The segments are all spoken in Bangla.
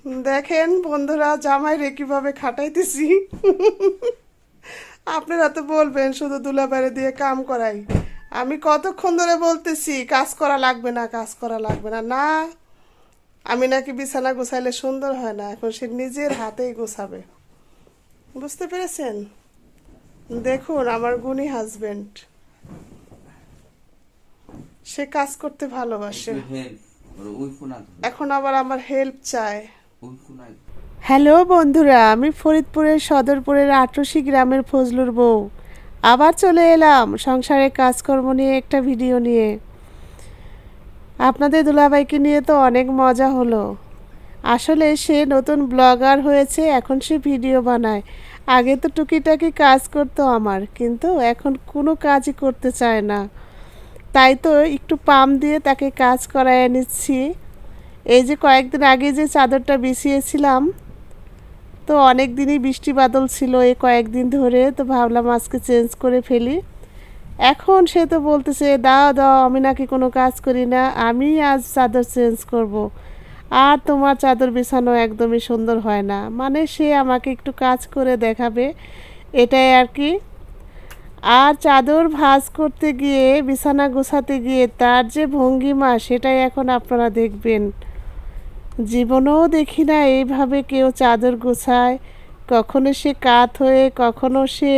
দেখেন বন্ধুরা, জামাইরে কিভাবে খাটাইতেছি। আপনারা তো বলবেন শুধু দুলাবাড়ি দিয়ে কাম করাই। আমি কতক্ষণ ধরে বলতেছি কাজ করা লাগবে না, কাজ করা লাগবে না। না, আমি নাকি বিছানা গোছাইলে সুন্দর হয় না, এখন সে নিজের হাতেই গোছাবে। বুঝতে পেরেছেন? দেখুন আমার গুণী হাজবেন্ড, সে কাজ করতে ভালোবাসে, এখন আবার আমার হেল্প চায়। হ্যালো বন্ধুরা, আমি ফরিদপুরের সদরপুরের আটরশি গ্রামের ফজলুর বউ আবার চলে এলাম সংসারের কাজকর্ম নিয়ে একটা ভিডিও নিয়ে। আপনাদের দুলাভাইকে নিয়ে তো অনেক মজা হলো। আসলে সে নতুন ব্লগার হয়েছে, এখন সে ভিডিও বানায়। আগে তো টুকিটাকি কাজ করতো আমার, কিন্তু এখন কোনো কাজই করতে চায় না। তাই তো একটু পাম দিয়ে তাকে কাজ করায় নিচ্ছি। এই যে কয়েকদিন আগে যে চাদরটা বিছিয়েছিলাম, তো অনেক দিনই বৃষ্টি বাদল ছিল এই কয়েকদিন ধরে, তো ভাবলাম আজকে চেঞ্জ করে ফেলি। এখন সে তো বলতেছে দাও দাও, আমি নাকি কোনো কাজ করি না, আমি আজ চাদর চেঞ্জ করব। আর তোমার চাদর বিছানো একদমই সুন্দর হয় না, মানে সে আমাকে একটু কাজ করে দেখাবে, এটাই আর কি। আর চাদর ভাঁজ করতে গিয়ে, বিছানা গোছাতে গিয়ে তার যে ভঙ্গিমা, সেটাই এখন আপনারা দেখবেন। জীবনেও দেখি না এইভাবে কেউ চাদর গোছায়। কখনো সে কাত হয়ে, কখনো সে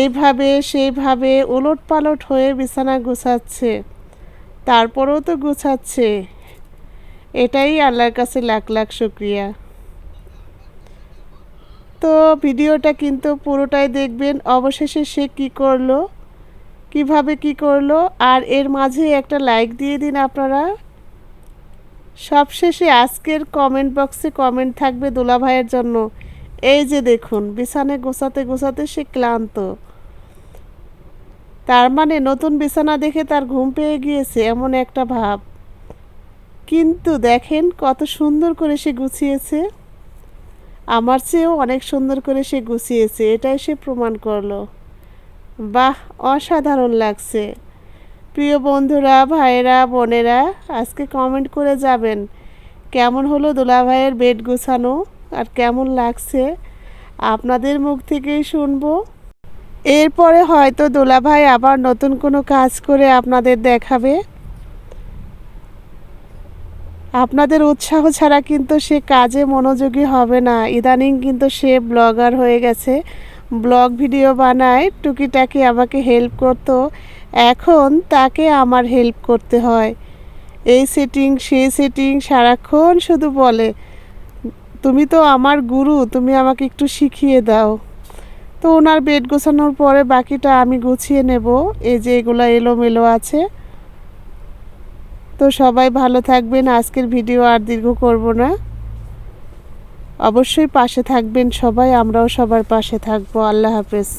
এইভাবে সেইভাবে ওলট পালট হয়ে বিছানা গোছাচ্ছে, তারপরেও তো গোছাচ্ছে। এটাই আল্লাহর কাছে লাখ লাখ শুকরিয়া। তো ভিডিওটা কিন্তু পুরোটাই দেখবেন। অবশেষে সে কি করলো, কিভাবে কি করলো, আর এর মাঝে একটা লাইক দিয়ে দিন আপনারা। সবশেষে আজকের কমেন্ট বক্সে কমেন্ট থাকবে দুলাভাইয়ের জন্য। এই যে দেখুন, বিছানা গোছাতে গোছাতে সে ক্লান্ত, তার মানে নতুন বিছানা দেখে তার ঘুম পেয়ে গিয়েছে এমন একটা ভাব। কিন্তু দেখেন কত সুন্দর করে সে গুছিয়েছে, আমার চেয়েও অনেক সুন্দর করে সে গুছিয়েছে, এটাই সে প্রমাণ করলো। বাহ, অসাধারণ লাগছে। প্রিয় বন্ধুরা, ভাইয়েরা, বোনেরা, আজকে কমেন্ট করে যাবেন কেমন হলো দুলাভাইয়ের বেড গোছানো, আর কেমন লাগছে আপনাদের মুখ থেকেই শুনবো। এরপরে হয়তো দুলাভাই আবার নতুন কোনো কাজ করে আপনাদের দেখাবে। আপনাদের উৎসাহ ছাড়া কিন্তু সে কাজে মনোযোগী হবে না। ইদানিং কিন্তু সে ব্লগার হয়ে গেছে, ব্লগ ভিডিও বানায়, টুকিটাকি আমাকে হেল্প করতো, এখন তাকে আমার হেল্প করতে হয়। এই সেটিং সেই সেটিং সারাক্ষণ শুধু বলে তুমি তো আমার গুরু, তুমি আমাকে একটু শিখিয়ে দাও। তো ওনার বেড গোছানোর পরে বাকিটা আমি গুছিয়ে নেব। এই যে এগুলো এলোমেলো আছে। তো সবাই ভালো থাকবেন, আজকের ভিডিও আর দীর্ঘ করব না। অবশ্যই পাশে থাকবেন সবাই, আমরাও সবার পাশে থাকবো। আল্লাহ হাফেজ।